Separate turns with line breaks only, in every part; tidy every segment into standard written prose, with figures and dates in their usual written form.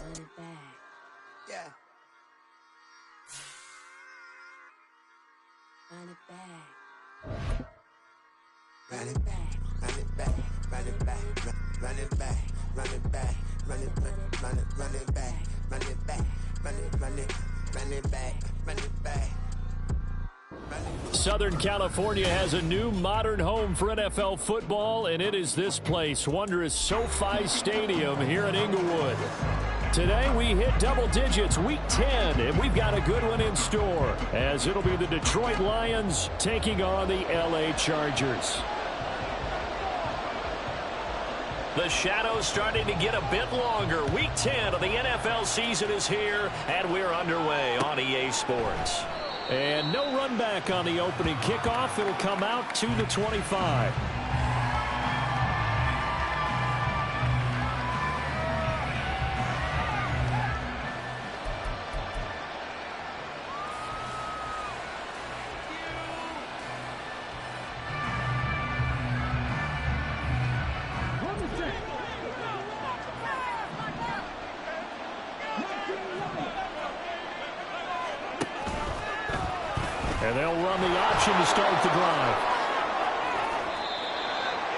Run it back.
Yeah.
Run it back.
Run it back. Run it back. Run it back. Run it back. Run it back. Run it back. Run it back. Run it back. Run it back. Run it back.
Southern California has a new modern home for NFL football, and it is this place, wondrous SoFi Stadium here in Inglewood. Today we hit double digits, week 10, and we've got a good one in store, as it'll be the Detroit Lions taking on the LA Chargers. The shadow's starting to get a bit longer. Week 10 of the NFL season is here, and we're underway on EA Sports. And no run back on the opening kickoff. It'll come out to the 25. And they'll run the option to start the drive.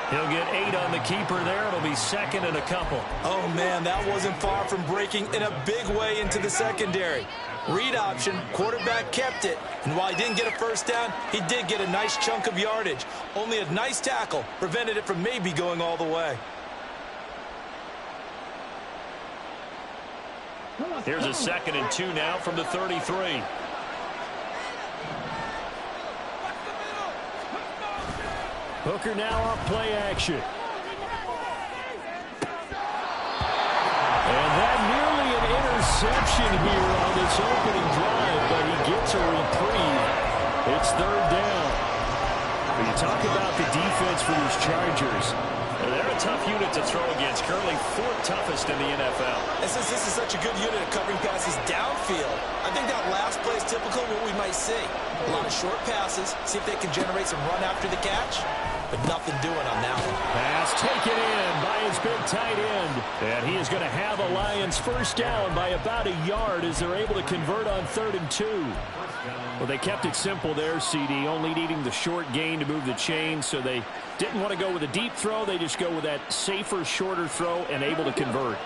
He'll get 8 on the keeper there. It'll be second and a couple.
Oh, man, that wasn't far from breaking in a big way into the secondary. Read option, quarterback kept it. And while he didn't get a first down, he did get a nice chunk of yardage. Only a nice tackle prevented it from maybe going all the way.
Here's a second and 2 now from the 33. Hooker now off play action. And that nearly an interception here on this opening drive, but he gets a reprieve. It's third down. When you talk about the defense for these Chargers, they're a tough unit to throw against, currently 4th toughest in the NFL.
And since this is such a good unit at covering passes downfield, I think that last play is typical of what we might see. A lot of short passes, see if they can generate some run after the catch. But nothing doing on that one.
Pass taken in by his big tight end. And he is going to have a Lions first down by about a yard as they're able to convert on 3rd and 2. Well, they kept it simple there, CD, only needing the short gain to move the chain, so they didn't want to go with a deep throw. They just go with that safer, shorter throw and able to convert.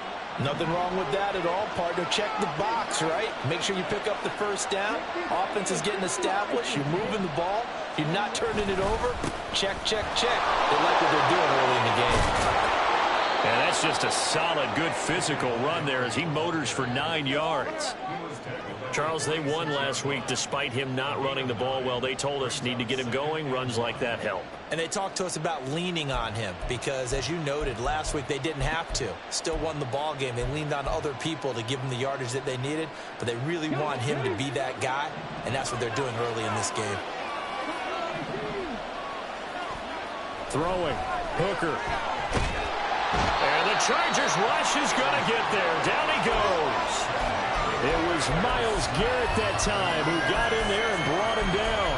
Nothing wrong with that at all, partner. Check the box, right? Make sure you pick up the first down. Offense is getting established. You're moving the ball. You're not turning it over. Check, check, check. They like what they're doing early in the game.
And that's just a solid, good physical run there as he motors for 9 yards. Charles, they won last week despite him not running the ball well. They told us need to get him going. Runs like that help.
And they talked to us about leaning on him because, as you noted, last week they didn't have to. Still won the ball game. They leaned on other people to give them the yardage that they needed, but they really want him to be that guy, and that's what they're doing early in this game.
Throwing. Hooker. And the Chargers rush is going to get there. Down he goes. It was Myles Garrett that time who got in there and brought him down.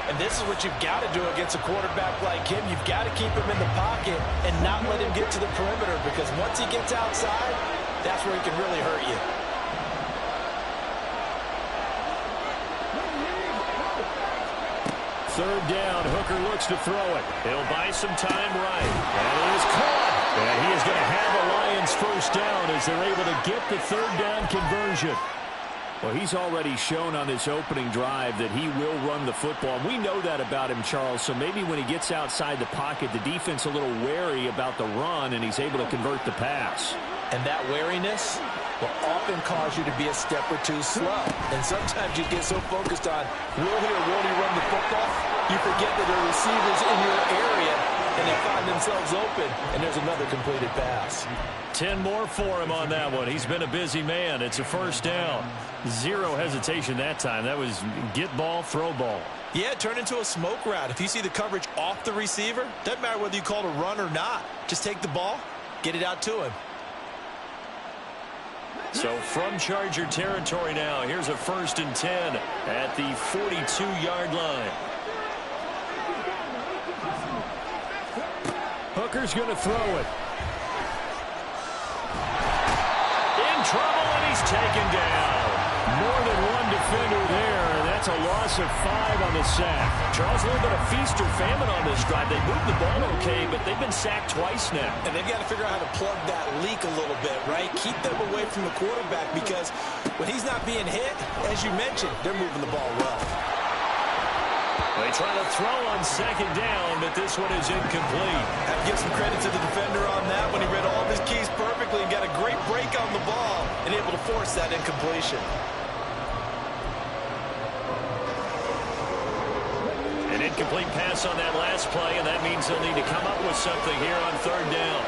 And this is what you've got to do against a quarterback like him. You've got to keep him in the pocket and not let him get to the perimeter, because once he gets outside, that's where he can really hurt you.
Third down, Hooker looks to throw it. He'll buy some time right. And it is caught. And he is going to have a Lions first down as they're able to get the third down conversion. Well, he's already shown on this opening drive that he will run the football. We know that about him, Charles, so maybe when he gets outside the pocket, the defense a little wary about the run, and he's able to convert the pass.
And that wariness will often cause you to be a step or two slow. And sometimes you get so focused on will he or won't he run the football, you forget that there are receivers in your area, and they find themselves open, and there's another completed pass.
10 more for him on that one. He's been a busy man. It's a first down. Zero hesitation that time. That was get ball, throw ball.
Yeah, turn into a smoke route. If you see the coverage off the receiver, doesn't matter whether you call it a run or not. Just take the ball, get it out to him.
So from Charger territory now, here's a 1st and 10 at the 42-yard line. Hooker's going to throw it. In trouble taken down. More than one defender there, and that's a loss of 5 on the sack. Charles, a little bit of feast or famine on this drive. They moved the ball okay, but they've been sacked twice now.
And they've got to figure out how to plug that leak a little bit, right? Keep them away from the quarterback because when he's not being hit, as you mentioned, they're moving the ball well.
They try to throw on second down, but this one is incomplete.
Have to give some credit to the defender on that when he read all of his keys perfectly and got a great break on the ball and able to force that incompletion.
An incomplete pass on that last play, and that means they'll need to come up with something here on third down.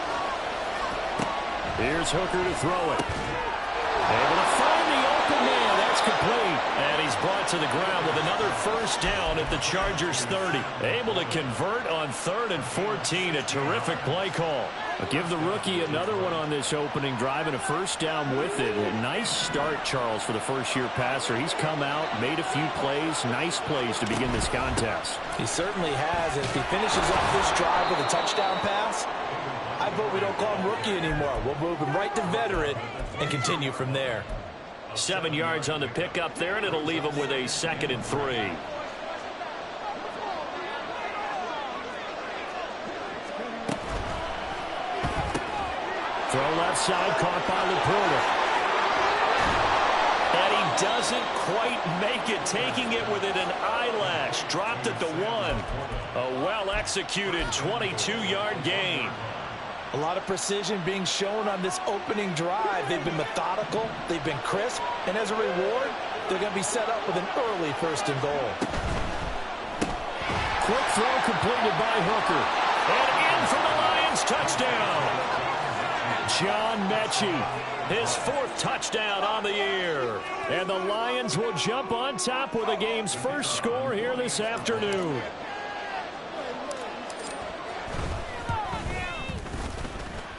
Here's Hooker to throw it. Able to find the open man. That's complete. And he's brought to the ground with another first down at the Chargers 30. Able to convert on 3rd and 14. A terrific play call. Give the rookie another one on this opening drive and a first down with it. A nice start, Charles, for the first-year passer. He's come out, made a few plays, nice plays to begin this contest.
He certainly has. And if he finishes off this drive with a touchdown pass, I vote we don't call him rookie anymore. We'll move him right to veteran and continue from there.
7 yards on the pickup there, and it'll leave him with a 2nd and 3. Throw left side, caught by Laporta. And he doesn't quite make it, taking it within an eyelash. Dropped at the 1. A well-executed 22-yard gain.
A lot of precision being shown on this opening drive. They've been methodical, they've been crisp, and as a reward, they're going to be set up with an early 1st and goal.
Quick throw completed by Hooker. And in for the Lions, touchdown. John Mechie, his 4th touchdown on the year. And the Lions will jump on top with the game's first score here this afternoon.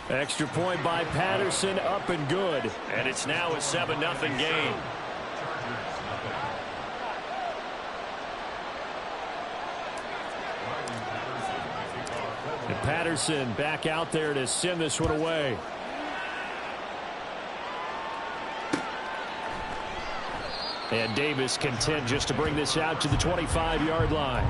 Extra point by Patterson, up and good. And it's now a 7-0 game. And Patterson back out there to send this one away. And Davis content just to bring this out to the 25-yard line.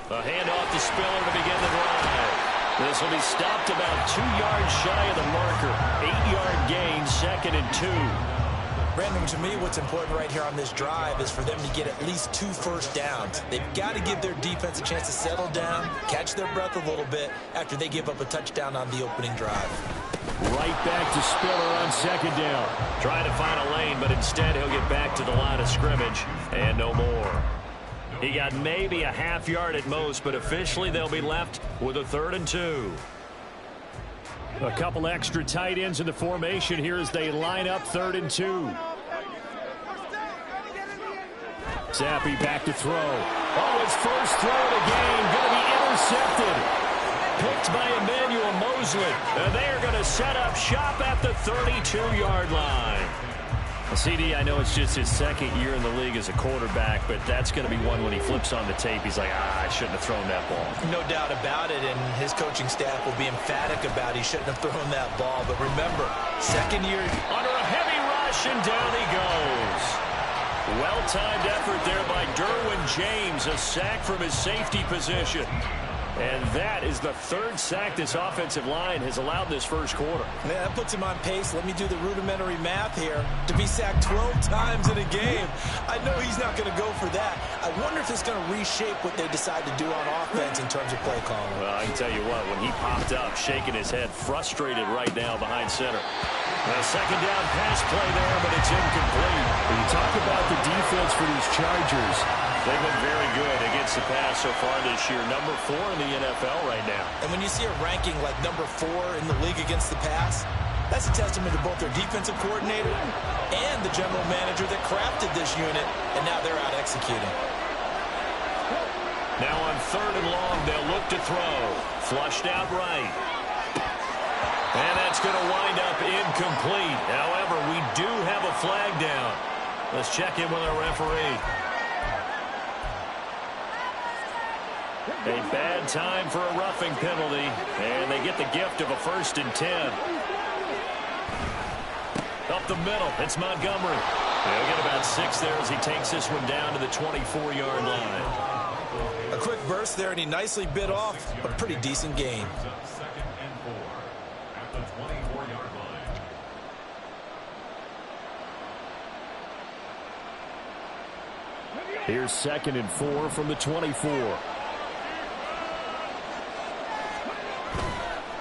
A handoff to Spiller to begin the drive. This will be stopped about 2 yards shy of the marker. 8-yard gain, 2nd and 2.
Brandon, to me, what's important right here on this drive is for them to get at least 2 first downs. They've got to give their defense a chance to settle down, catch their breath a little bit after they give up a touchdown on the opening drive.
Right back to Spiller on 2nd down. Trying to find a lane, but instead he'll get back to the line of scrimmage and no more. He got maybe a half yard at most, but officially they'll be left with a 3rd and 2. A couple extra tight ends in the formation here as they line up 3rd and 2. Zappi back to throw. Oh, his first throw of the game going to be intercepted. Picked by Emmanuel Mosley. And they are going to set up shop at the 32-yard line. CD, I know it's just his 2nd year in the league as a quarterback, but that's going to be one when he flips on the tape. He's like, I shouldn't have thrown that ball.
No doubt about it, and his coaching staff will be emphatic about he shouldn't have thrown that ball. But remember, 2nd year.
Under a heavy rush, and down he goes. Well-timed effort there by Derwin James, a sack from his safety position. And that is the 3rd sack this offensive line has allowed this first quarter.
Yeah, that puts him on pace. Let me do the rudimentary math here. To be sacked 12 times in a game, I know he's not going to go for that. I wonder if it's going to reshape what they decide to do on offense in terms of play calling.
Well, I can tell you what, when he popped up, shaking his head, frustrated right now behind center. A 2nd down pass play there, but it's incomplete. When you talk about the defense for these Chargers, they've been very good against the pass so far this year. Number 4 in the NFL right now.
And when you see a ranking like number 4 in the league against the pass, that's a testament to both their defensive coordinator and the general manager that crafted this unit, and now they're out executing.
Now on 3rd and long, they'll look to throw. Flushed out right. And that's going to wind up incomplete. However, we do have a flag down. Let's check in with our referee. A bad time for a roughing penalty, and they get the gift of a 1st and 10. Up the middle, it's Montgomery. They'll get about 6 there as he takes this one down to the 24-yard line.
A quick burst there, and he nicely bit off a pretty decent gain.
Here's 2nd and 4 from the 24.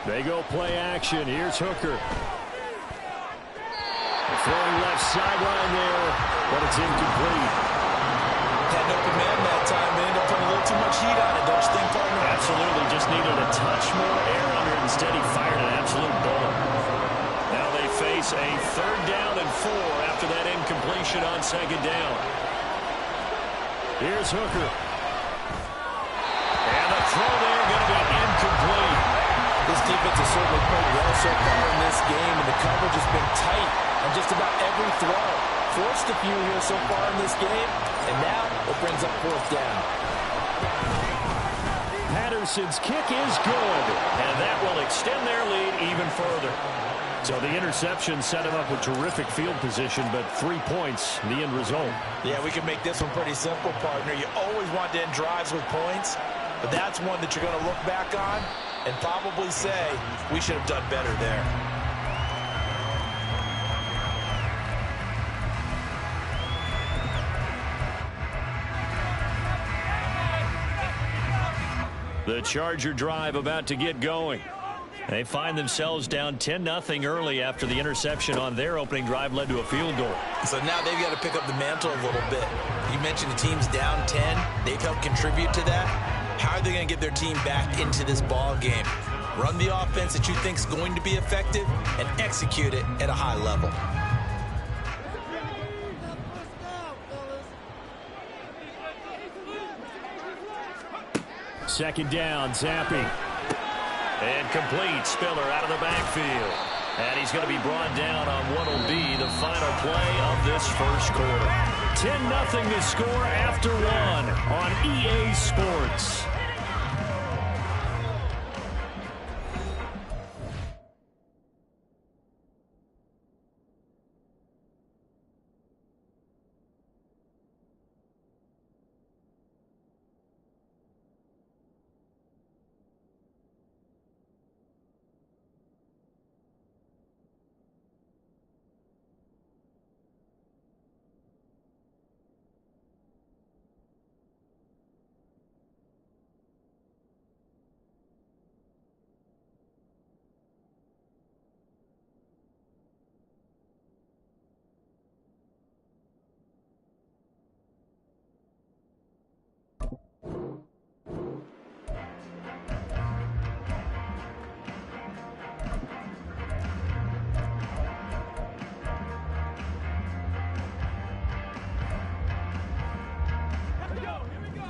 They go play action. Here's Hooker. Throwing left sideline there, but it's incomplete.
Had no command that time. They ended up putting a little too much heat on it, don't you think, partner?
Absolutely. Just needed a touch more air under it. Instead, he fired an absolute bullet. Now they face a 3rd down and 4 after that incompletion on 2nd down. Here's Hooker. And the throw there going to be incomplete.
This defense has certainly played well so far in this game, and the coverage has been tight on just about every throw. Forced a few here so far in this game, and now it brings up 4th down.
Patterson's kick is good, and that will extend their lead even further. So the interception set him up with terrific field position, but 3 points, the end result.
Yeah, we can make this one pretty simple, partner. You always want to end drives with points, but that's one that you're going to look back on and probably say, we should have done better there.
The Charger drive about to get going. They find themselves down 10-0 early after the interception on their opening drive led to a field goal.
So now they've got to pick up the mantle a little bit. You mentioned the team's down 10. They've helped contribute to that. How are they going to get their team back into this ball game? Run the offense that you think is going to be effective and execute it at a high level.
Second down, Zappi. And complete. Spiller out of the backfield. And he's going to be brought down on what will be the final play of this first quarter. 10-0 to score after 1 on EA Sports.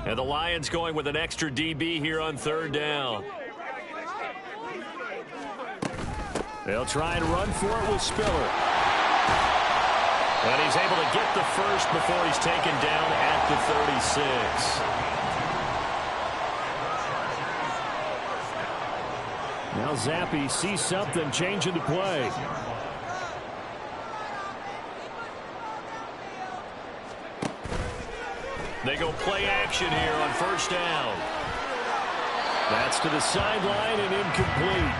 And the Lions going with an extra DB here on 3rd down. They'll try and run for it with Spiller. And he's able to get the first before he's taken down at the 36. Now Zappi sees something changing the play. They go play action here on 1st down. That's to the sideline and incomplete.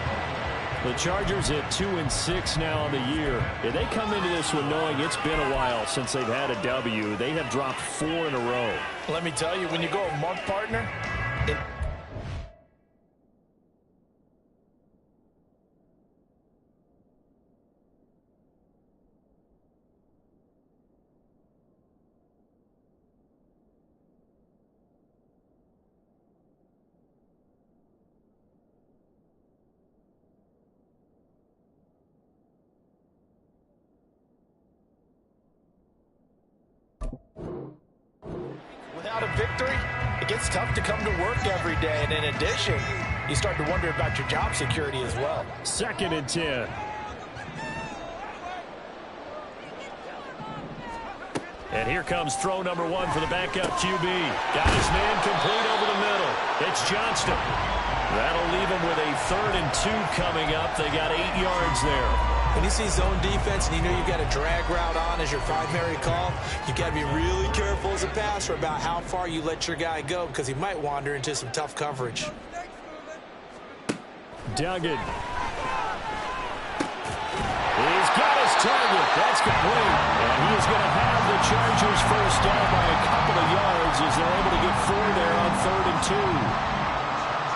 The Chargers at 2-6 now on the year. And they come into this one knowing it's been a while since they've had a W. They have dropped 4 in a row.
Let me tell you, when you go a month, partner, without a victory, it gets tough to come to work every day. And in addition, you start to wonder about your job security as well.
2nd and 10. And here comes throw number 1 for the backup QB. Got his man complete over the middle. It's Johnston. That'll leave him with a 3rd and 2 coming up. They got 8 yards there.
When you see zone defense and you know you've got a drag route on as your primary call, you've got to be really careful as a passer about how far you let your guy go because he might wander into some tough coverage.
Duggan. He's got his target. That's complete. And he is going to have the Chargers first down by a couple of yards as they're able to get 4 there on 3rd and 2.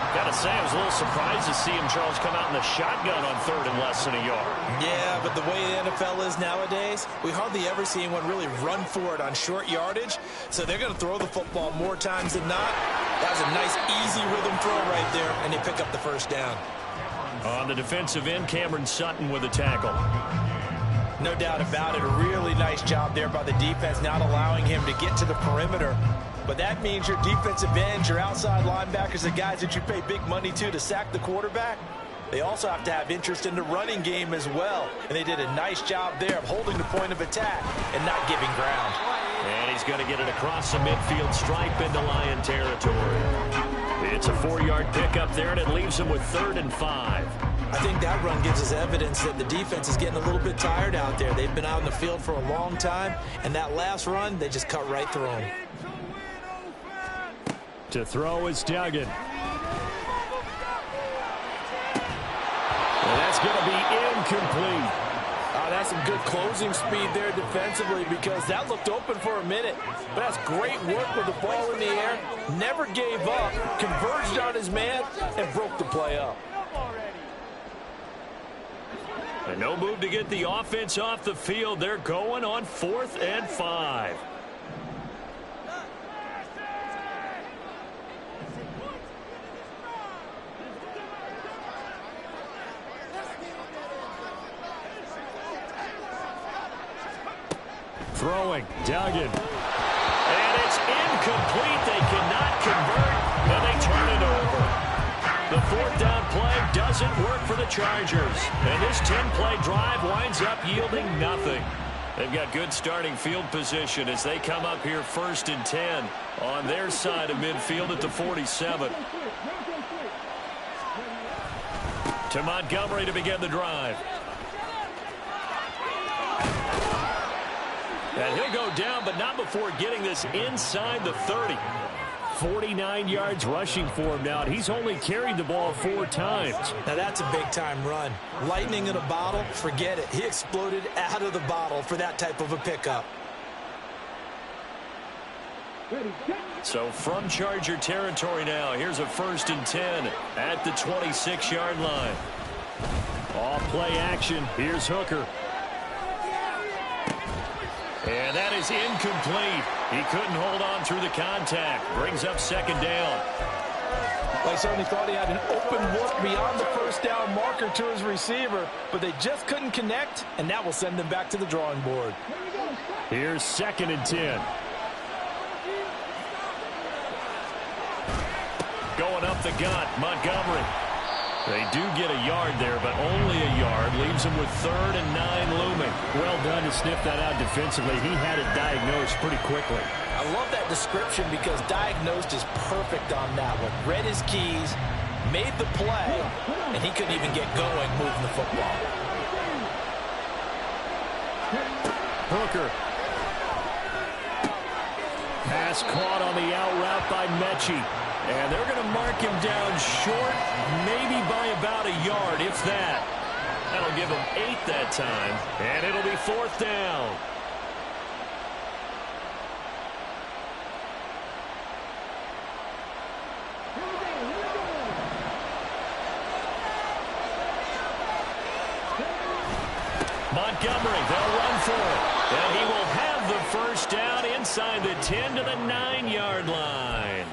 Got to say, I was a little surprised to see him, Charles, come out in the shotgun on 3rd and less than a yard.
Yeah, but the way the NFL is nowadays, we hardly ever see anyone really run for it on short yardage. So they're going to throw the football more times than not. That was a nice, easy rhythm throw right there, and they pick up the first down.
On the defensive end, Cameron Sutton with a tackle.
No doubt about it. A really nice job there by the defense, not allowing him to get to the perimeter. But that means your defensive ends, your outside linebackers, the guys that you pay big money to sack the quarterback, they also have to have interest in the running game as well. And they did a nice job there of holding the point of attack and not giving ground.
And he's going to get it across the midfield stripe into Lion territory. It's a 4-yard pickup there, and it leaves him with 3rd and 5.
I think that run gives us evidence that the defense is getting a little bit tired out there. They've been out in the field for a long time, and that last run, they just cut right through them.
To throw is Duggan. And that's going to be incomplete.
That's some good closing speed there defensively because that looked open for a minute. But that's great work with the ball in the air. Never gave up, converged on his man, and broke the play up.
And no move to get the offense off the field. They're going on 4th and 5. Throwing, Duggan. And it's incomplete. They cannot convert, and they turn it over. The 4th down play doesn't work for the Chargers. And this 10-play drive winds up yielding nothing. They've got good starting field position as they come up here 1st and 10 on their side of midfield at the 47. To Montgomery to begin the drive. And he'll go down, but not before getting this inside the 30. 49 yards rushing for him now. He's only carried the ball 4 times.
Now that's a big-time run. Lightning in a bottle, forget it. He exploded out of the bottle for that type of a pickup.
So from Charger territory now, here's a 1st and 10 at the 26-yard line. Off play action. Here's Hooker. And that is incomplete. He couldn't hold on through the contact. Brings up 2nd down.
Well, he certainly thought he had an open look beyond the 1st down marker to his receiver, but they just couldn't connect, and that will send them back to the drawing board.
Here's 2nd and 10. Going up the gut, Montgomery. They do get a yard there, but only a yard. Leaves them with 3rd and 9 looming.
Well done to sniff that out defensively. He had it diagnosed pretty quickly.
I love that description because diagnosed is perfect on that one. Read his keys, made the play, and he couldn't even get going moving the football.
Hooker. Pass caught on the out route by Mechie. And they're going to mark him down short, maybe by about a yard, if that. That'll give him 8 that time, and it'll be 4th down. Montgomery, they'll run for it. And he will have the first down inside the 10 to the 9-yard line.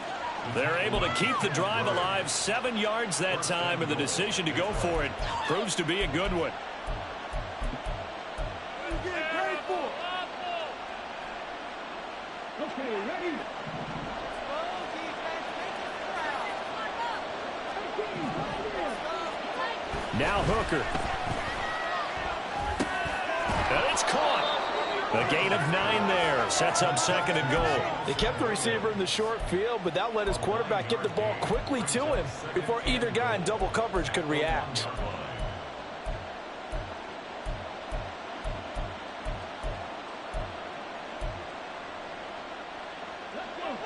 They're able to keep the drive alive, 7 yards that time, and the decision to go for it proves to be a good one. Now Hooker. And it's caught. A gain of 9 there. Sets up second and goal.
They kept the receiver in the short field, but that let his quarterback get the ball quickly to him before either guy in double coverage could react.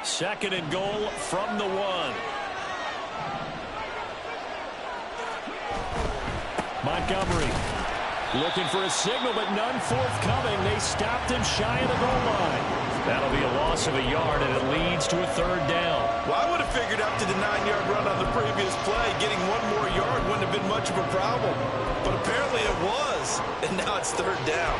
Second and goal from the 1. Montgomery looking for a signal, but none forthcoming. They stopped him shy of the goal line. That'll be a loss of a yard, and it leads to a third down.
Well, I would have figured after the 9-yard run on the previous play, getting one more yard wouldn't have been much of a problem. But apparently it was, and now it's third down.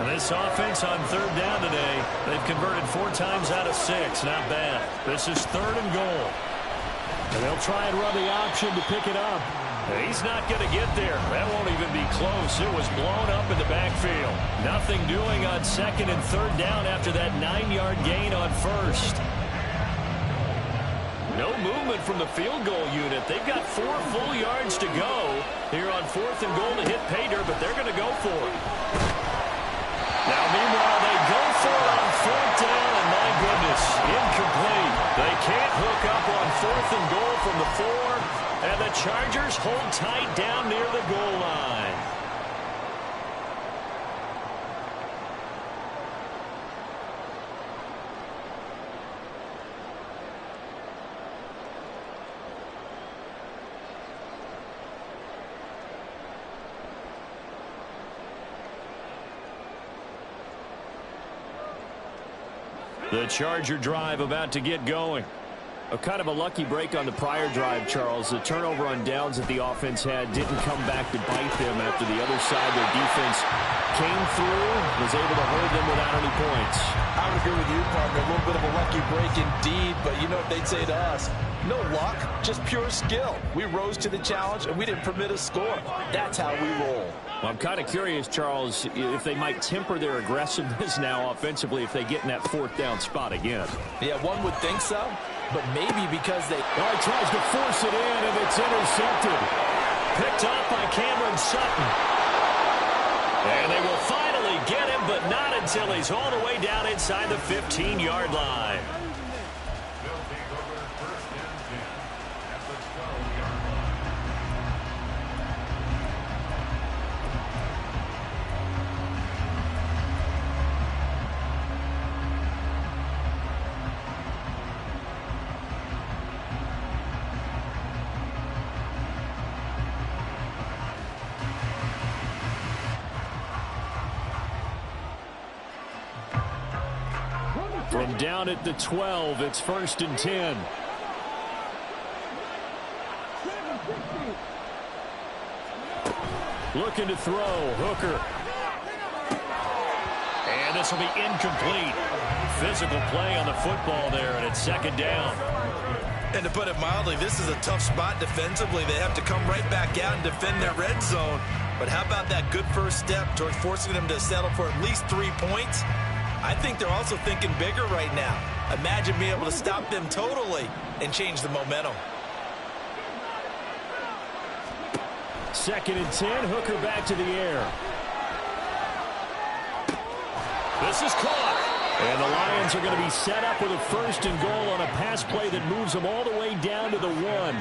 And this offense on third down today, they've converted 4 times out of 6. Not bad. This is third and goal. And they'll try and run the option to pick it up. And he's not going to get there. That won't even be close. It was blown up in the backfield. Nothing doing on second and third down after that 9-yard gain on first. No movement from the field goal unit. They've got 4 full yards to go here on fourth and goal to hit pay dirt, but they're going to go for it. Now, meanwhile, they go for it on fourth down, and my goodness, incomplete. They can't hook up on fourth and goal from the 4, and the Chargers hold tight down near the goal line. The Charger drive about to get going. A kind of a lucky break on the prior drive, Charles. The turnover on downs that the offense had didn't come back to bite them after the other side. Their defense came through, was able to hold them without any points.
I would agree with you, partner. A little bit of a lucky break indeed, but you know what they'd say to us? No luck, just pure skill. We rose to the challenge, and we didn't permit a score. That's how we roll.
Well, I'm kind of curious, Charles, if they might temper their aggressiveness now offensively if they get in that fourth down spot again.
Yeah, one would think so, but maybe because they...
Well, he tries to force it in, and it's intercepted. Picked off by Cameron Sutton. And they will finally get him, but not until he's all the way down inside the 15-yard line. From down at the 12, it's 1st and 10. Looking to throw, Hooker. And this will be incomplete. Physical play on the football there, and it's second down.
And to put it mildly, this is a tough spot defensively. They have to come right back out and defend their red zone. But how about that good first step towards forcing them to settle for at least 3 points? I think they're also thinking bigger right now. Imagine being able to stop them totally and change the momentum.
2nd and 10, Hooker back to the air. This is caught. And the Lions are going to be set up with a 1st and goal on a pass play that moves them all the way down to the 1.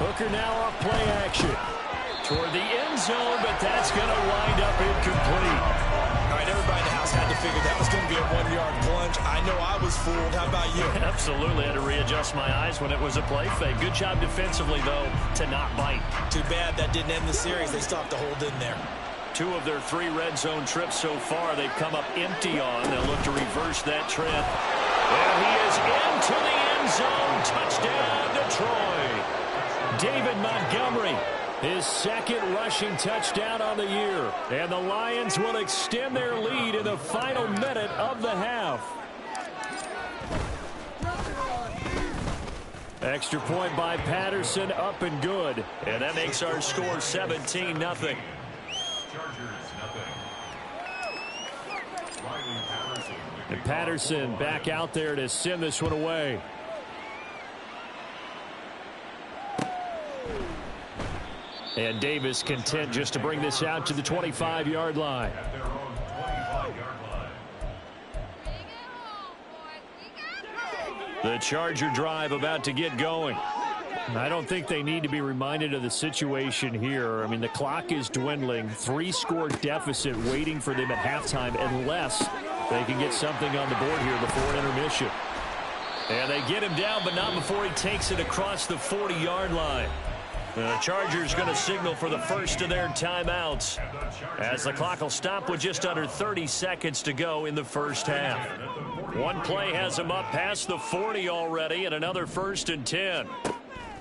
Hooker now off play action. Toward the end zone, but that's going to wind up incomplete.
All right, everybody in the house had to figure that was going to be a 1-yard plunge. I know I was fooled. How about you?
Absolutely. Had to readjust my eyes when it was a play fake. Good job defensively, though, to not bite.
Too bad that didn't end the series. They still have to hold in there.
2 of their 3 red zone trips so far, they've come up empty on. They'll look to reverse that trend. And he is into the end zone. Touchdown, Detroit. David Montgomery, his 2nd rushing touchdown on the year. And the Lions will extend their lead in the final minute of the half. Extra point by Patterson, up and good.
And that makes our score 17-0.
And Patterson back out there to send this one away. And Davis content just to bring this out to the 25-yard line. The Charger drive about to get going. I don't think they need to be reminded of the situation here. I mean, the clock is dwindling. 3-score deficit waiting for them at halftime unless they can get something on the board here before intermission. And they get him down, but not before he takes it across the 40-yard line. The Chargers going to signal for the first of their timeouts as the clock will stop with just under 30 seconds to go in the first half. One play has him up past the 40 already, and another 1st and 10.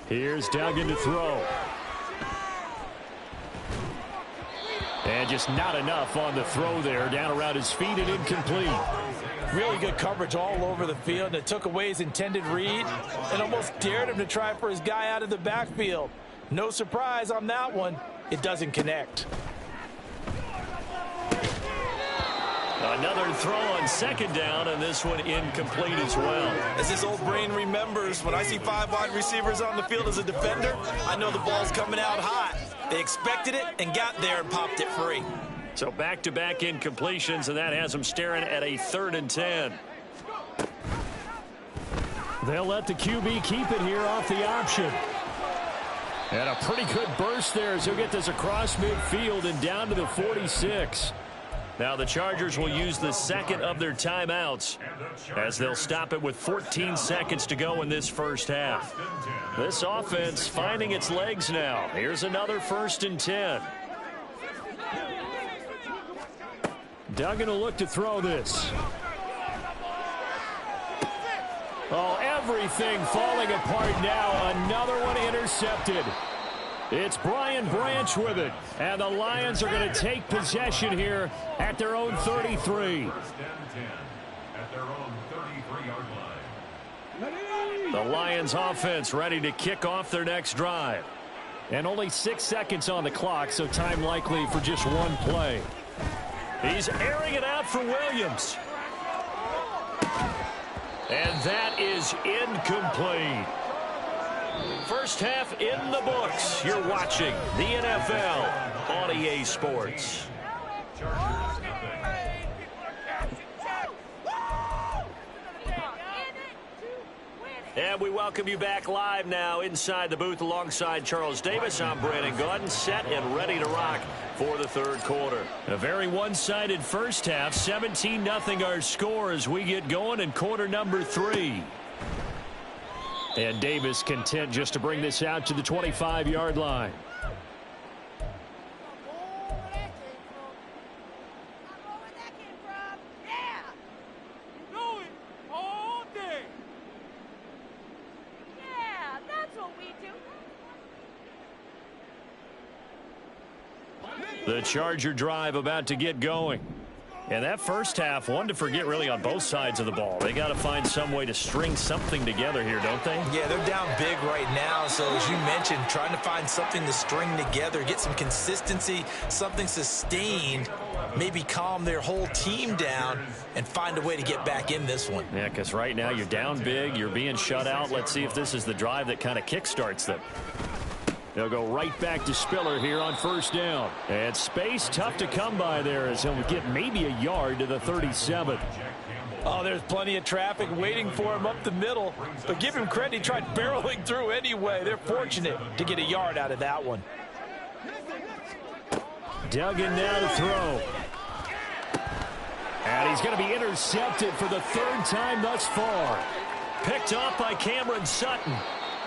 Here's Duggan to throw. And just not enough on the throw there. Down around his feet and incomplete.
Really good coverage all over the field, and it took away his intended read and almost dared him to try for his guy out of the backfield. No surprise on that one. It doesn't connect.
Another throw on 2nd down, and this one incomplete as well.
As his old brain remembers, when I see 5 wide receivers on the field as a defender, I know the ball's coming out hot. They expected it and got there and popped it free.
So back-to-back incompletions, and that has them staring at a 3rd and 10.
They'll let the QB keep it here off the option. And a pretty good burst there as he'll get this across midfield and down to the 46.
Now the Chargers will use the 2nd of their timeouts as they'll stop it with 14 seconds to go in this first half. This offense finding its legs now. Here's another 1st and 10.
Duggan will look to throw this. Oh, everything falling apart now. Another one intercepted. It's Brian Branch with it. And the Lions are going to take possession here at their own 33.
The Lions offense ready to kick off their next drive.
And only 6 seconds on the clock, so time likely for just one play.
He's airing it out for Williams. And that is incomplete. First half in the books. You're watching the NFL on EA Sports. And we welcome you back live now inside the booth alongside Charles Davis. I'm Brandon Gaudin, set and ready to rock for the 3rd quarter.
A very one-sided first half, 17-0 our score as we get going in quarter number 3. And Davis content just to bring this out to the 25-yard line. The Charger drive about to get going. And that first half, one to forget really on both sides of the ball. They got to find some way to string something together here, don't they?
Yeah, they're down big right now. So as you mentioned, trying to find something to string together, get some consistency, something sustained, maybe calm their whole team down and find a way to get back in this one.
Yeah, because right now you're down big, you're being shut out. Let's see if this is the drive that kind of kickstarts them. They'll go right back to Spiller here on 1st down. And space tough to come by there as he'll get maybe a yard to the 37.
Oh, there's plenty of traffic waiting for him up the middle. But give him credit, he tried barreling through anyway. They're fortunate to get a yard out of that one.
Duggan now to throw. And he's going to be intercepted for the 3rd time thus far.
Picked off by Cameron Sutton.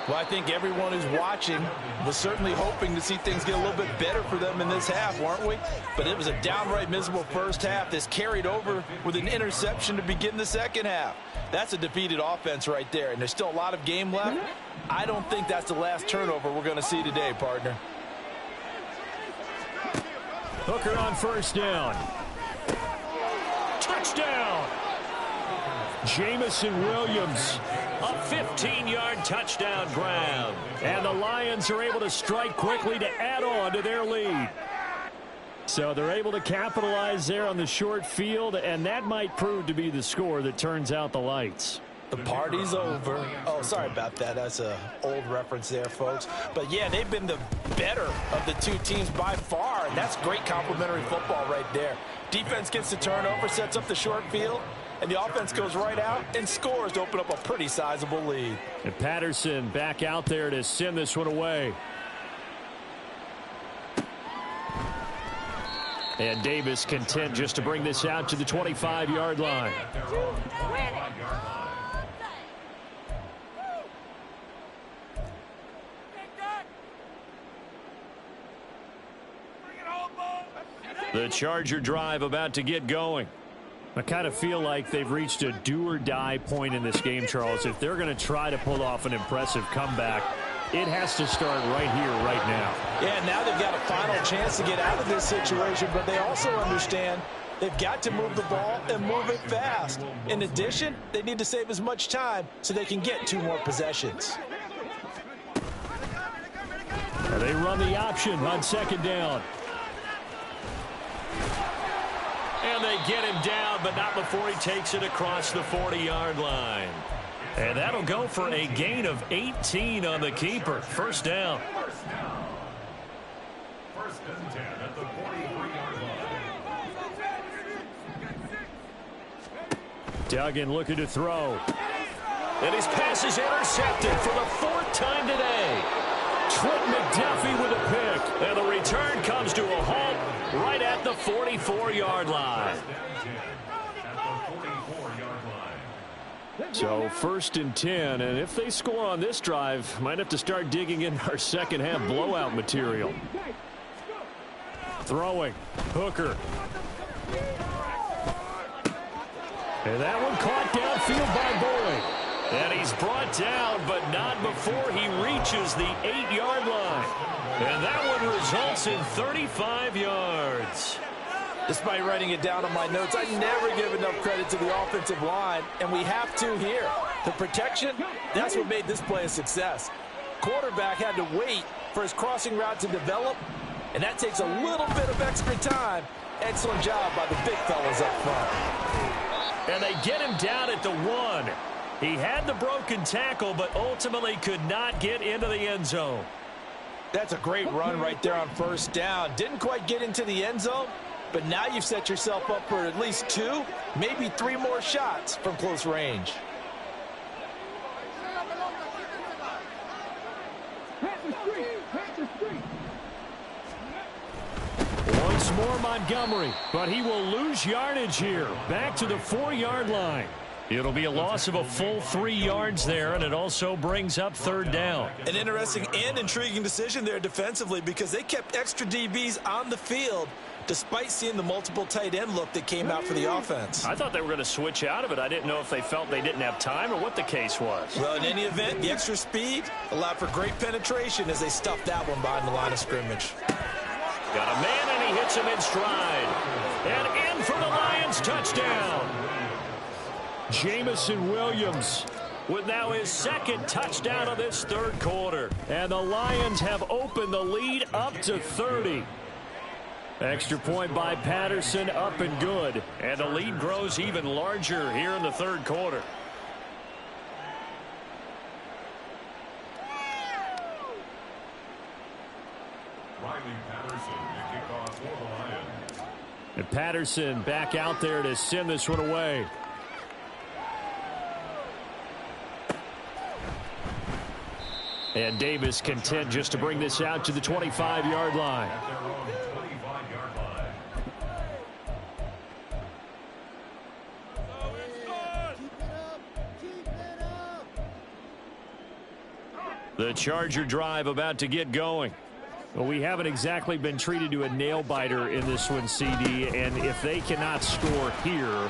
Well, I think everyone who's watching was certainly hoping to see things get a little bit better for them in this half, weren't we? But it was a downright miserable first half. This carried over with an interception to begin the 2nd half. That's a defeated offense right there, and there's still a lot of game left. I don't think that's the last turnover we're going to see today, partner.
Hooker on 1st down. Touchdown! Jamison Williams
A 15-yard touchdown grab. And the Lions are able to strike quickly to add on to their lead. So they're able to capitalize there on the short field, and that might prove to be the score that turns out the lights.
The party's over. Oh, sorry about that. That's an old reference there, folks. But, yeah, they've been the better of the two teams by far, and that's great complimentary football right there. Defense gets the turnover, sets up the short field, and the offense goes right out and scores to open up a pretty sizable lead.
And Patterson back out there to send this one away. And Davis content just to bring this out to the 25-yard line. The Charger drive about to get going. I kind of feel like they've reached a do-or-die point in this game, Charles. If they're going to try to pull off an impressive comeback, it has to start right here, right now.
Yeah, now they've got a final chance to get out of this situation, but they also understand they've got to move the ball and move it fast. In addition, they need to save as much time so they can get 2 more possessions.
And they run the option on second down. And they get him down, but not before he takes it across the 40-yard line. And that'll go for a gain of 18 on the keeper. First down.
First and 10 at the 43-yard line.
Duggan looking to throw. And his pass is intercepted for the 4th time today. Trent McDuffie with a pick. And the return comes to a halt right at the 44-yard line. So first and 10, and if they score on this drive, might have to start digging in our second half blowout material. Throwing. Hooker. And that one caught downfield by Boyd. And he's brought down, but not before he reaches the 8-yard line. And that one results in 35 yards.
Despite writing it down on my notes, I never give enough credit to the offensive line, and we have to here. The protection, that's what made this play a success. Quarterback had to wait for his crossing route to develop, and that takes a little bit of extra time. Excellent job by the big fellas up front.
And they get him down at the 1. He had the broken tackle, but ultimately could not get into the end zone.
That's a great run right there on first down. Didn't quite get into the end zone, but now you've set yourself up for at least 2, maybe 3 more shots from close range.
Once more Montgomery, but he will lose yardage here. Back to the 4-yard line. It'll be a loss of a full 3 yards there, and it also brings up third down.
An interesting and intriguing decision there defensively because they kept extra DBs on the field despite seeing the multiple tight end look that came out for the offense.
I thought they were going to switch out of it. I didn't know if they felt they didn't have time or what the case was.
Well, in any event, the extra speed allowed for great penetration as they stuffed that one behind the line of scrimmage.
Got a man, and he hits him in stride. And in for the Lions touchdown. Jamison Williams with now his 2nd touchdown of this 3rd quarter. And the Lions have opened the lead up to 30. Extra point by Patterson, up and good. And the lead grows even larger here in the 3rd quarter.
Riley Patterson, the kickoff for the Lions.
And Patterson back out there to send this one away. And Davis content just to bring this out to the 25-yard line.
At their own 25-yard line.
The Charger drive about to get going. Well, we haven't exactly been treated to a nail-biter in this one, CD, and if they cannot score here,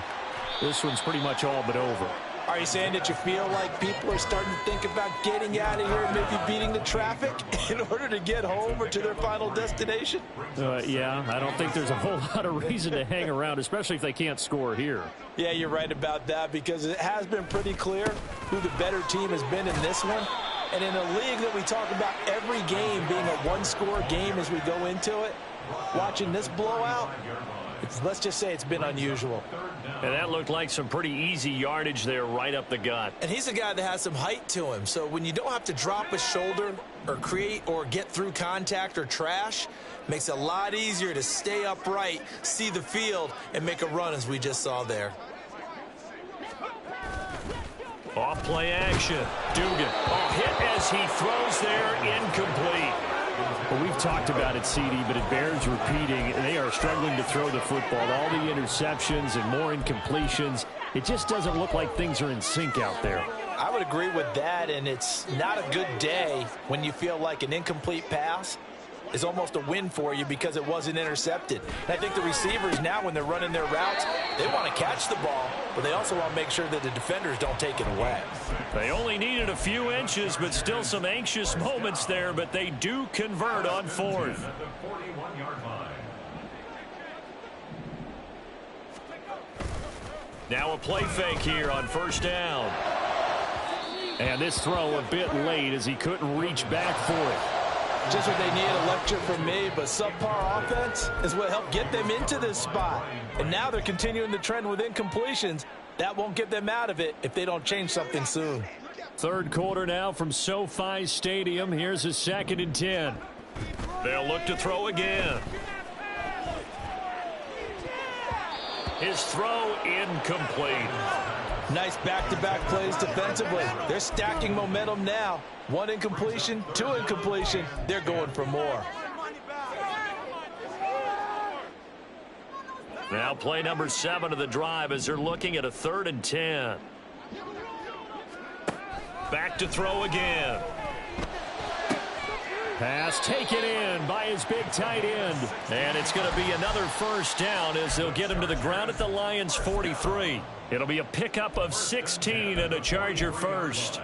this one's pretty much all but over.
Are you saying that you feel like people are starting to think about getting out of here and maybe beating the traffic in order to get home or to their final destination?
Yeah, I don't think there's a whole lot of reason to hang around, especially if they can't score here.
Yeah, you're right about that, because it has been pretty clear who the better team has been in this one. And in a league that we talk about every game being a one-score game as we go into it, watching this blowout, let's just say it's been unusual.
And that looked like some pretty easy yardage there right up the gut.
And he's a guy that has some height to him. So when you don't have to drop a shoulder or create or get through contact or trash, makes it a lot easier to stay upright, see the field, and make a run as we just saw there.
Off play action. Dugan. Oh, hit as he throws there, incomplete.
Well, we've talked about it, CD, but it bears repeating. They are struggling to throw the football. All the interceptions and more incompletions. It just doesn't look like things are in sync out there.
I would agree with that, and it's not a good day when you feel like an incomplete pass is almost a win for you because it wasn't intercepted. And I think the receivers now, when they're running their routes, they want to catch the ball, but they also want to make sure that the defenders don't take it away.
They only needed a few inches, but still some anxious moments there, but they do convert on fourth. Now a play fake here on first down.
And this throw a bit late as he couldn't reach back for it.
Just what they need, a lecture from me, but subpar offense is what helped get them into this spot. And now they're continuing the trend with incompletions. That won't get them out of it if they don't change something soon.
Third quarter now from SoFi Stadium. Here's a 2nd and 10.
They'll look to throw again. His throw incomplete.
Nice back-to-back plays defensively. They're stacking momentum now. 1 incompletion, 2 incompletion. They're going for more.
Now play number 7 of the drive as they're looking at a 3rd and 10. Back to throw again.
Pass taken in by his big tight end.
And it's going to be another first down as they'll get him to the ground at the Lions' 43. It'll be a pickup of 16 and a Charger first.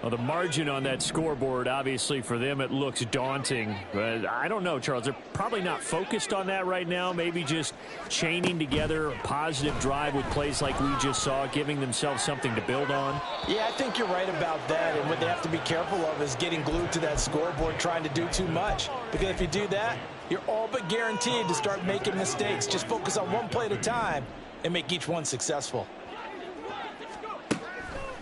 Well, the margin on that scoreboard, obviously, for them, it looks daunting. But I don't know, Charles. They're probably not focused on that right now. Maybe just chaining together a positive drive with plays like we just saw, giving themselves something to build on.
Yeah, I think you're right about that. And what they have to be careful of is getting glued to that scoreboard, trying to do too much. Because if you do that, you're all but guaranteed to start making mistakes. Just focus on one play at a time and make each one successful.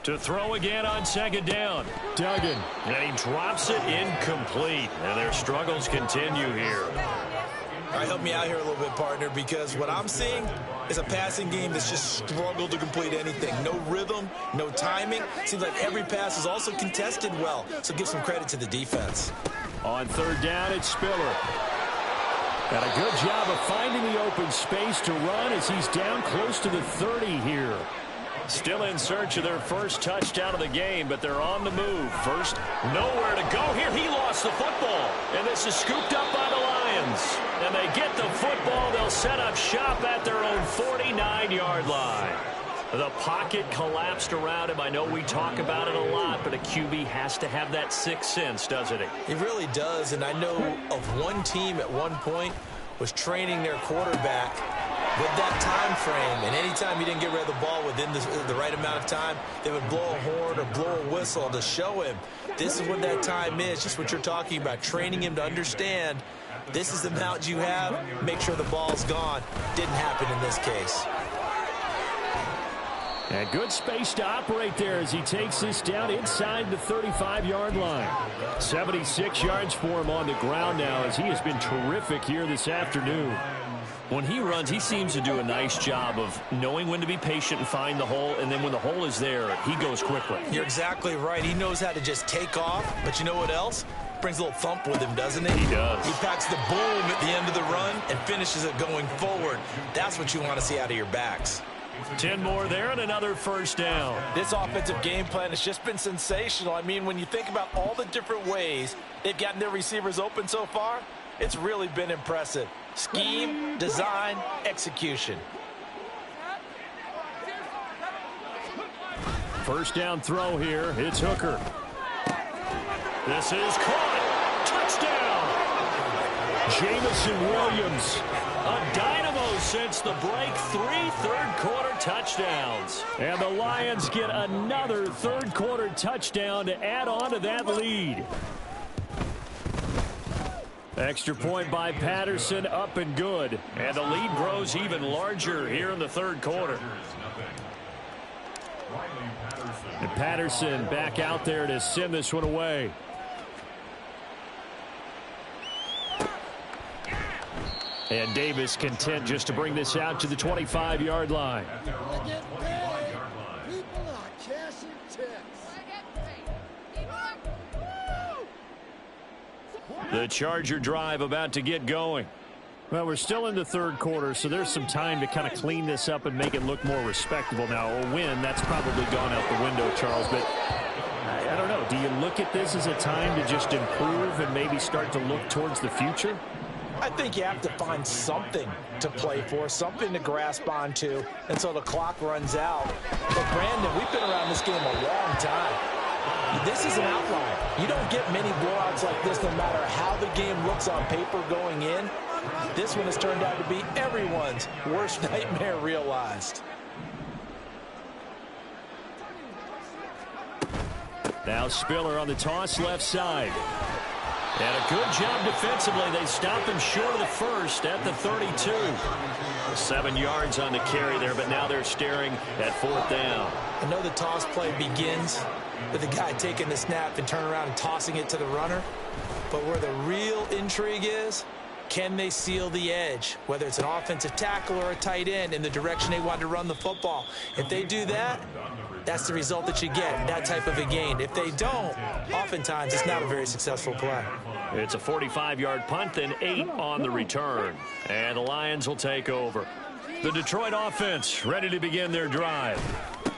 To throw again on 2nd down.
Duggan.
And he drops it incomplete. And their struggles continue here.
All right, help me out here a little bit, partner, because what I'm seeing is a passing game that's just struggled to complete anything. No rhythm, no timing. Seems like every pass is also contested well. So give some credit to the defense.
On 3rd down, it's Spiller. Got a good job of finding the open space to run as he's down close to the 30 here.
Still in search of their first touchdown of the game, but they're on the move. First, nowhere to go here. He lost the football, and this is scooped up by the Lions. And they get the football. They'll set up shop at their own 49-yard line. The pocket collapsed around him. I know we talk about it a lot, but a QB has to have that sixth sense, doesn't he?
He really does, and I know of one team at one point was training their quarterback with that time frame, and anytime he didn't get rid of the ball within the right amount of time, they would blow a horn or blow a whistle to show him this is what that time is, just what you're talking about, training him to understand this is the amount you have, make sure the ball's gone. Didn't happen in this case.
And good space to operate there as he takes this down inside the 35-yard line. 76 yards for him on the ground now as he has been terrific here this afternoon.
When he runs, he seems to do a nice job of knowing when to be patient and find the hole, and then when the hole is there, he goes quickly.
You're exactly right. He knows how to just take off, but you know what else? Brings a little thump with him, doesn't he?
He does.
He packs the boom at the end of the run and finishes it going forward. That's what you want to see out of your backs.
10 more there and another first down.
This offensive game plan has just been sensational. I mean, when you think about all the different ways they've gotten their receivers open so far, it's really been impressive. Scheme, design, execution.
First down throw here. It's Hooker.
This is caught. Touchdown.
Jamison Williams.
A dynamo since the break. 3 third-quarter touchdowns.
And the Lions get another third-quarter touchdown to add on to that lead. Extra point by Patterson, up and good.
And the lead grows even larger here in the third quarter.
And Patterson back out there to send this one away. And Davis content just to bring this out to the 25-yard line.
The Charger drive about to get going.
Well, we're still in the third quarter, so there's some time to kind of clean this up and make it look more respectable. Now, a win, that's probably gone out the window, Charles, but I don't know. Do you look at this as a time to just improve and maybe start to look towards the future?
I think you have to find something to play for, something to grasp onto until the clock runs out. But, Brandon, we've been around this game a long time. This is an outlier. You don't get many blowouts like this no matter how the game looks on paper going in. This one has turned out to be everyone's worst nightmare realized.
Now Spiller on the toss left side.
And a good job defensively. They stopped him short of the first at the 32. 7 yards on the carry there, but now they're staring at fourth down.
I know the toss play begins with the guy taking the snap and turning around and tossing it to the runner. But where the real intrigue is, can they seal the edge, whether it's an offensive tackle or a tight end, in the direction they want to run the football? If they do that, that's the result that you get, that type of a gain. If they don't, oftentimes it's not a very successful play.
It's a 45-yard punt and 8 on the return. And the Lions will take over. The Detroit offense ready to begin their drive.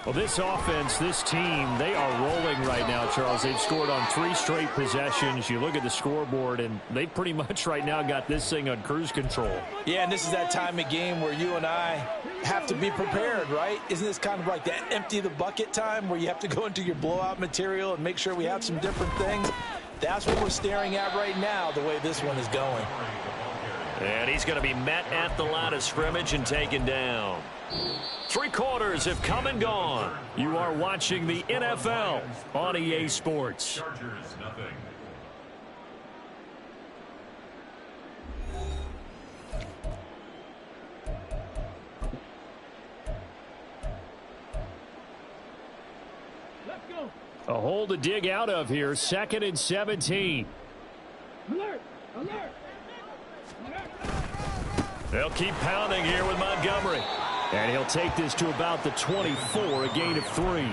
Well, this offense, this team, they are rolling right now, Charles. They've scored on 3 straight possessions. You look at the scoreboard, and they pretty much right now got this thing on cruise control.
Yeah, and this is that time of game where you and I have to be prepared, right? Isn't this kind of like that empty the bucket time where you have to go into your blowout material and make sure we have some different things? That's what we're staring at right now, the way this one is going.
And he's going to be met at the line of scrimmage and taken down. 3 quarters have come and gone.
You are watching the NFL on EA Sports. A hole to dig out of here. 2nd and 17.
Alert! Alert!
They'll keep pounding here with Montgomery.
And he'll take this to about the 24, a gain of 3.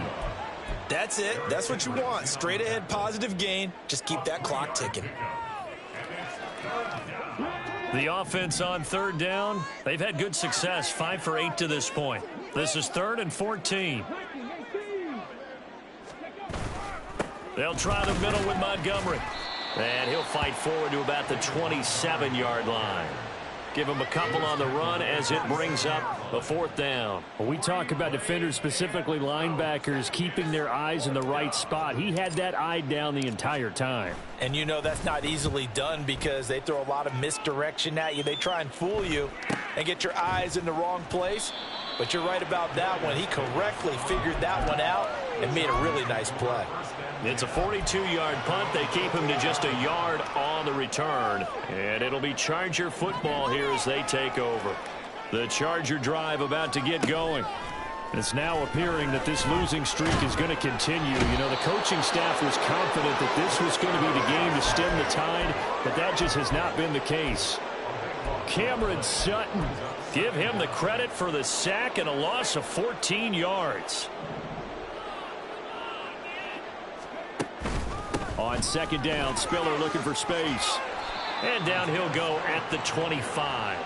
That's it. That's what you want. Straight ahead positive gain. Just keep that clock ticking.
The offense on 3rd down, they've had good success, 5 for 8 to this point. This is 3rd and 14. They'll try the middle with Montgomery. And he'll fight forward to about the 27-yard line. Give him a couple on the run as it brings up a 4th down.
When we talk about defenders, specifically linebackers, keeping their eyes in the right spot. He had that eye down the entire time.
And you know that's not easily done because they throw a lot of misdirection at you. They try and fool you and get your eyes in the wrong place. But you're right about that one. He correctly figured that one out and made a really nice play.
It's a 42-yard punt. They keep him to just a yard on the return. And it'll be Charger football here as they take over. The Charger drive about to get going. It's now appearing that this losing streak is going to continue. You know, the coaching staff was confident that this was going to be the game to stem the tide, but that just has not been the case. Cameron Sutton, give him the credit for the sack and a loss of 14 yards. On 2nd down, Spiller looking for space. And down he'll go at the 25.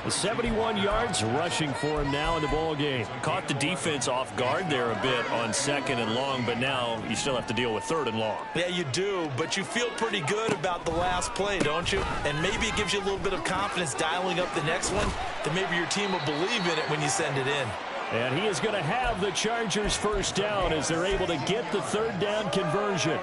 71 yards rushing for him now in the ball game. Caught the defense off guard there a bit on 2nd and long, but now you still have to deal with 3rd and long.
Yeah, you do, but you feel pretty good about the last play, don't you? And maybe it gives you a little bit of confidence dialing up the next one that maybe your team will believe in it when you send it in.
And he is going to have the Chargers first down as they're able to get the third down conversion.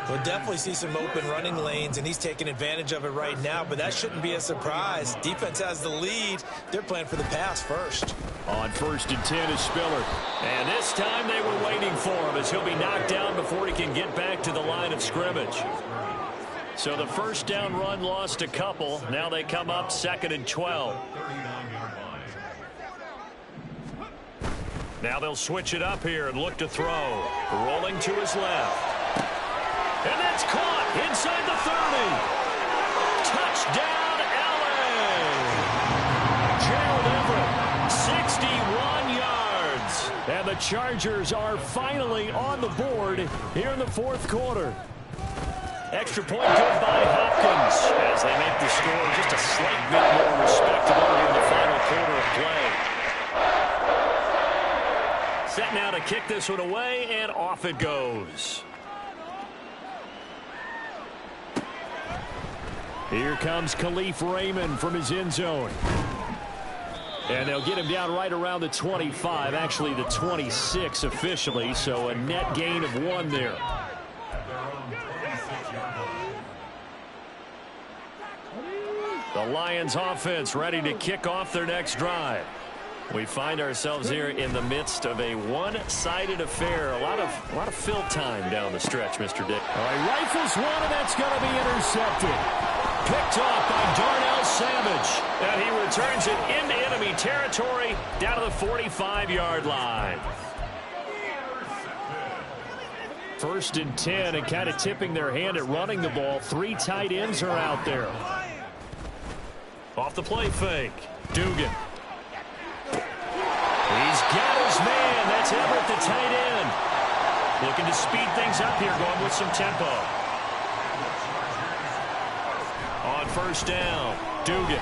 We'll definitely see some open running lanes, and he's taking advantage of it right now, but that shouldn't be a surprise. Defense has the lead. They're playing for the pass first.
On 1st and 10 is Spiller. And this time they were waiting for him as he'll be knocked down before he can get back to the line of scrimmage. So the first down run lost a couple. Now they come up 2nd and 12. Now they'll switch it up here and look to throw. Rolling to his left. And that's caught inside the 30. Touchdown, LA. Gerald Everett, 61 yards. And the Chargers are finally on the board here in the 4th quarter. Extra point good by Hopkins as they make the score just a slight bit more respectable here in the final quarter of play. Set now to kick this one away, and off it goes. Here comes Khalif Raymond from his end zone. And they'll get him down right around the 25, actually the 26 officially, so a net gain of 1 there. The Lions offense ready to kick off their next drive. We find ourselves here in the midst of a one-sided affair. A lot of fill time down the stretch, Mr. Dick.
All right, rifles one, and that's going to be intercepted.
Picked off by Darnell Savage. And he returns it into enemy territory down to the 45-yard line.
1st and 10, and kind of tipping their hand at running the ball. 3 tight ends are out there.
Off the play fake. Dugan. He's got his man. That's Everett, the tight end. Looking to speed things up here, going with some tempo. On 1st down, Dugan.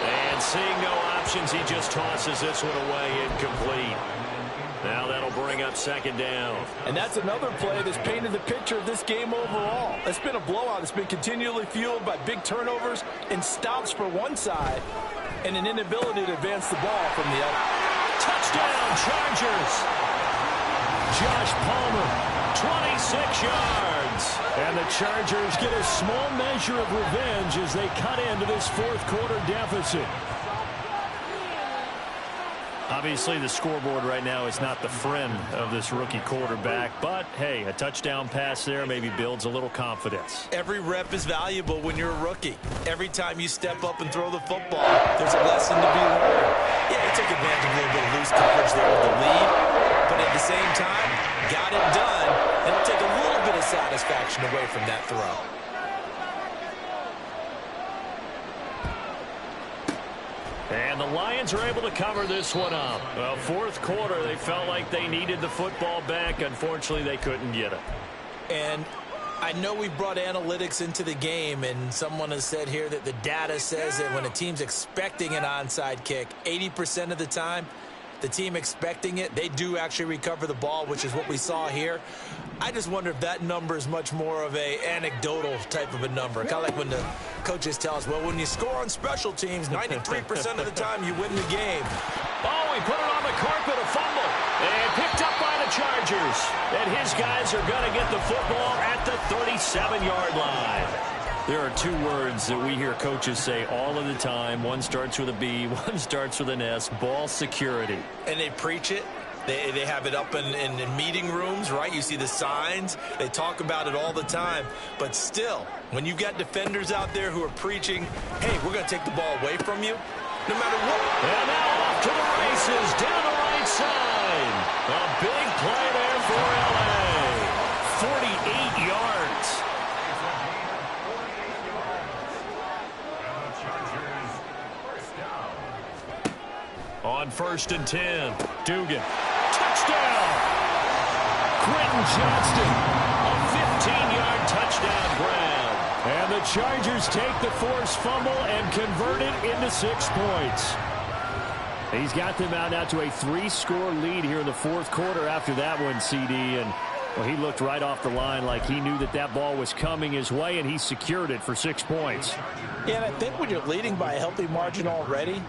And seeing no options, he just tosses this one away, incomplete. Now that'll bring up 2nd down.
And that's another play that's painted the picture of this game overall. It's been a blowout. It's been continually fueled by big turnovers and stops for one side and an inability to advance the ball from the other.
Touchdown, Chargers.
Josh Palmer, 26 yards. And the Chargers get a small measure of revenge as they cut into this 4th quarter deficit.
Obviously, the scoreboard right now is not the friend of this rookie quarterback. But, hey, a touchdown pass there maybe builds a little confidence.
Every rep is valuable when you're a rookie. Every time you step up and throw the football, there's a lesson to be learned. Yeah, he took advantage of a little bit of loose coverage there with the lead. But at the same time, got it done. And it'll take a little bit of satisfaction away from that throw.
And the Lions are able to cover this one up. Well, 4th quarter, they felt like they needed the football back. Unfortunately, they couldn't get it.
And I know we brought analytics into the game, and someone has said here that the data says that when a team's expecting an onside kick, 80% of the time, the team expecting it, they do actually recover the ball, which is what we saw here. I just wonder if that number is much more of a anecdotal type of a number. Kind of like when the coaches tell us, well, when you score on special teams, 93% of the time you win the game.
Oh, he put it on the carpet, a fumble. And picked up by the Chargers. And his guys are going to get the football at the 37-yard line. There are 2 words that we hear coaches say all of the time. One starts with a B, one starts with an S, ball security.
And they preach it. They have it up in meeting rooms, right? You see the signs. They talk about it all the time. But still, when you've got defenders out there who are preaching, hey, we're going to take the ball away from you, no matter what.
And now off to the races, down the right side. A big play there for L.A. 48 yards. On 1st and 10, Dugan. Touchdown!
Quentin Johnston,
A 15-yard touchdown grab.
and the Chargers take the forced fumble and convert it into 6 points. He's got them out now to a 3-score lead here in the 4th quarter after that one, CD. And well, he looked right off the line like he knew that that ball was coming his way, and he secured it for 6 points.
Yeah, and I think when you're leading by a healthy margin already,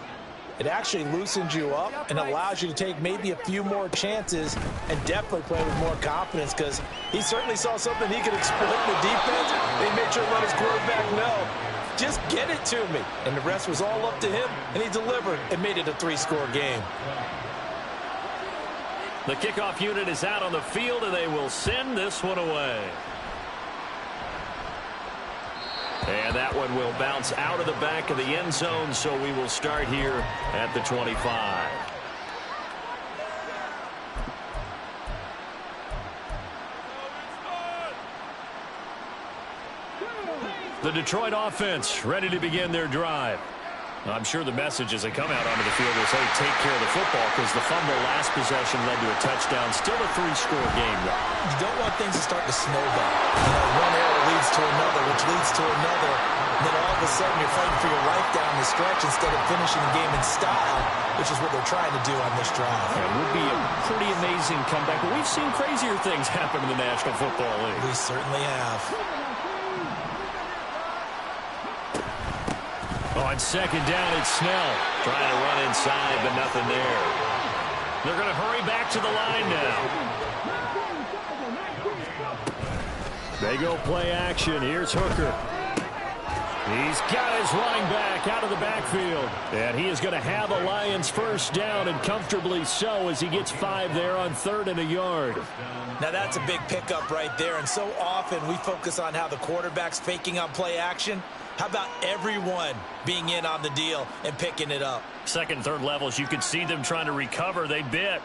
It actually loosens you up and allows you to take maybe a few more chances and definitely play with more confidence, because he certainly saw something he could exploit in the defense. They made sure to let his quarterback know, just get it to me. And the rest was all up to him, and he delivered and made it a 3-score game.
The kickoff unit is out on the field, and they will send this one away. And that one will bounce out of the back of the end zone, so we will start here at the 25. The Detroit offense ready to begin their drive. I'm sure the message as they come out onto the field is, hey, take care of the football, because the fumble last possession led to a touchdown. Still a 3-score game, though.
You don't want things to start to snowball. You know, one error leads to another, which leads to another. And then all of a sudden you're fighting for your life down the stretch instead of finishing the game in style, which is what they're trying to do on this drive.
It would be a pretty amazing comeback, but we've seen crazier things happen in the National Football League.
We certainly have.
On second down, it's Snell. Trying to run inside, but nothing there. They're going to hurry back to the line now. They go play action. Here's Hooker. He's got his running back out of the backfield. And he is going to have a Lions first down, and comfortably so, as he gets 5 there on 3rd and a yard.
Now that's a big pickup right there, and so often we focus on how the quarterback's faking on play action. How about everyone being in on the deal and picking it up?
Second, third levels, you could see them trying to recover. They bit.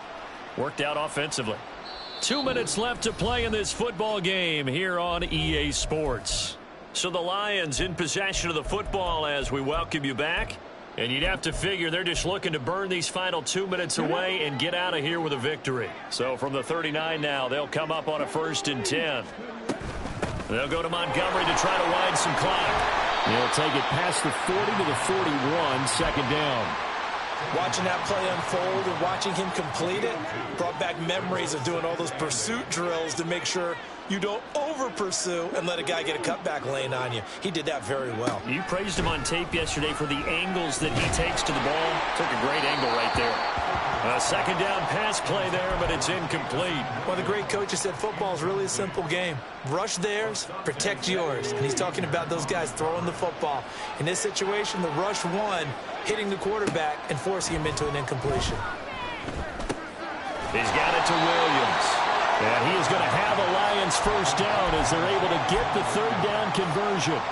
Worked out offensively. 2 minutes left to play in this football game here on EA Sports. So the Lions in possession of the football as we welcome you back. And you'd have to figure they're just looking to burn these final 2 minutes away and get out of here with a victory. So from the 39 now, they'll come up on a 1st and 10. They'll go to Montgomery to try to widen some clock. He'll take it past the 40 to the 41, second down.
Watching that play unfold and watching him complete it brought back memories of doing all those pursuit drills to make sure you don't over-pursue and let a guy get a cutback lane on you. He did that very well.
You praised him on tape yesterday for the angles that he takes to the ball. Took a great angle right there. A second down pass play there, but it's incomplete.
One of the great coaches said football is really a simple game. Rush theirs, protect yours. And he's talking about those guys throwing the football. In this situation, the rush one, hitting the quarterback and forcing him into an incompletion.
He's got it to Williams. And he is going to have a Lions first down as they're able to get the 3rd down conversion.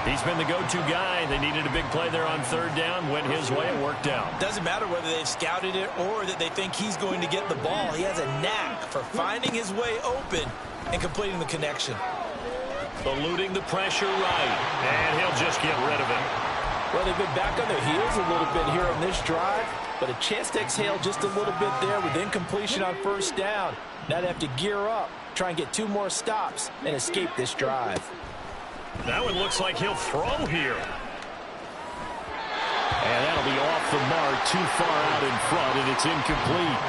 He's been the go-to guy. They needed a big play there on 3rd down. Went his way. It worked out.
Doesn't matter whether they've scouted it or that they think he's going to get the ball. He has a knack for finding his way open and completing the connection.
Eluding the pressure right. And he'll just get rid of it.
Well, they've been back on their heels a little bit here on this drive, but a chance to exhale just a little bit there with incompletion on 1st down. Now they have to gear up, try and get 2 more stops, and escape this drive.
That one looks like he'll throw here. And that'll be off the mark, too far out in front, and it's incomplete.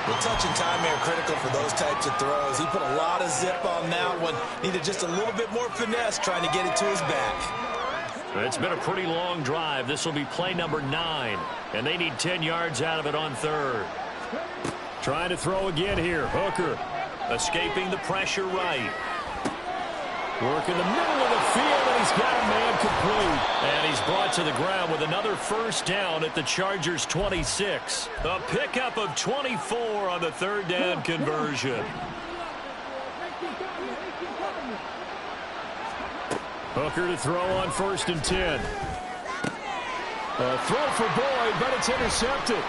The touch and time are critical for those types of throws. He put a lot of zip on that one. Needed just a little bit more finesse trying to get it to his back.
It's been a pretty long drive. This will be play number 9. And they need 10 yards out of it on 3rd. Trying to throw again here. Hooker escaping the pressure right. Work in the middle of the field, and he's got a man complete. And he's brought to the ground with another first down at the Chargers' 26. A pickup of 24 on the 3rd down conversion. Hooker to throw on 1st and 10. A throw for Boyd, but it's intercepted.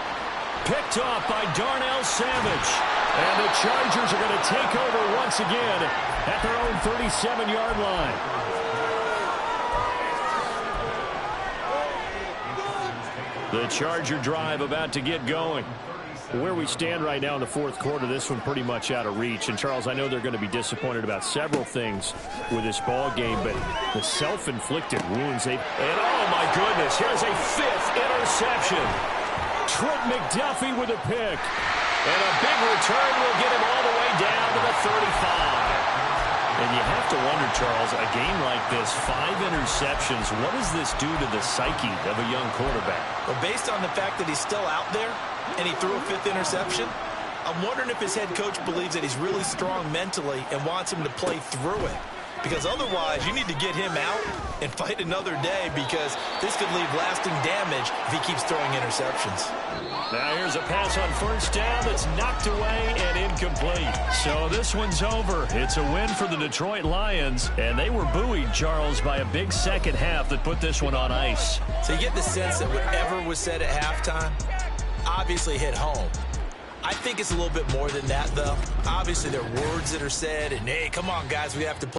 Picked off by Darnell Savage. And the Chargers are going to take over once again at their own 37-yard line. The Charger drive about to get going. Where we stand right now in the 4th quarter, this one pretty much out of reach. And, Charles, I know they're going to be disappointed about several things with this ball game, but the self-inflicted wounds they've... And, oh, my goodness, here's a 5th interception. Trent McDuffie with a pick. And a big return will get him all the way down to the 35. And you have to wonder, Charles, a game like this, 5 interceptions, what does this do to the psyche of a young quarterback?
Well, based on the fact that he's still out there and he threw a 5th interception, I'm wondering if his head coach believes that he's really strong mentally and wants him to play through it. Because otherwise, you need to get him out and fight another day, because this could leave lasting damage if he keeps throwing interceptions.
Now here's a pass on first down that's knocked away and incomplete. So this one's over. It's a win for the Detroit Lions, and they were buoyed, Charles, by a big second half that put this one on ice.
So you get the sense that whatever was said at halftime obviously hit home. I think it's a little bit more than that, though. Obviously, there are words that are said, and, hey, come on, guys, we have to play.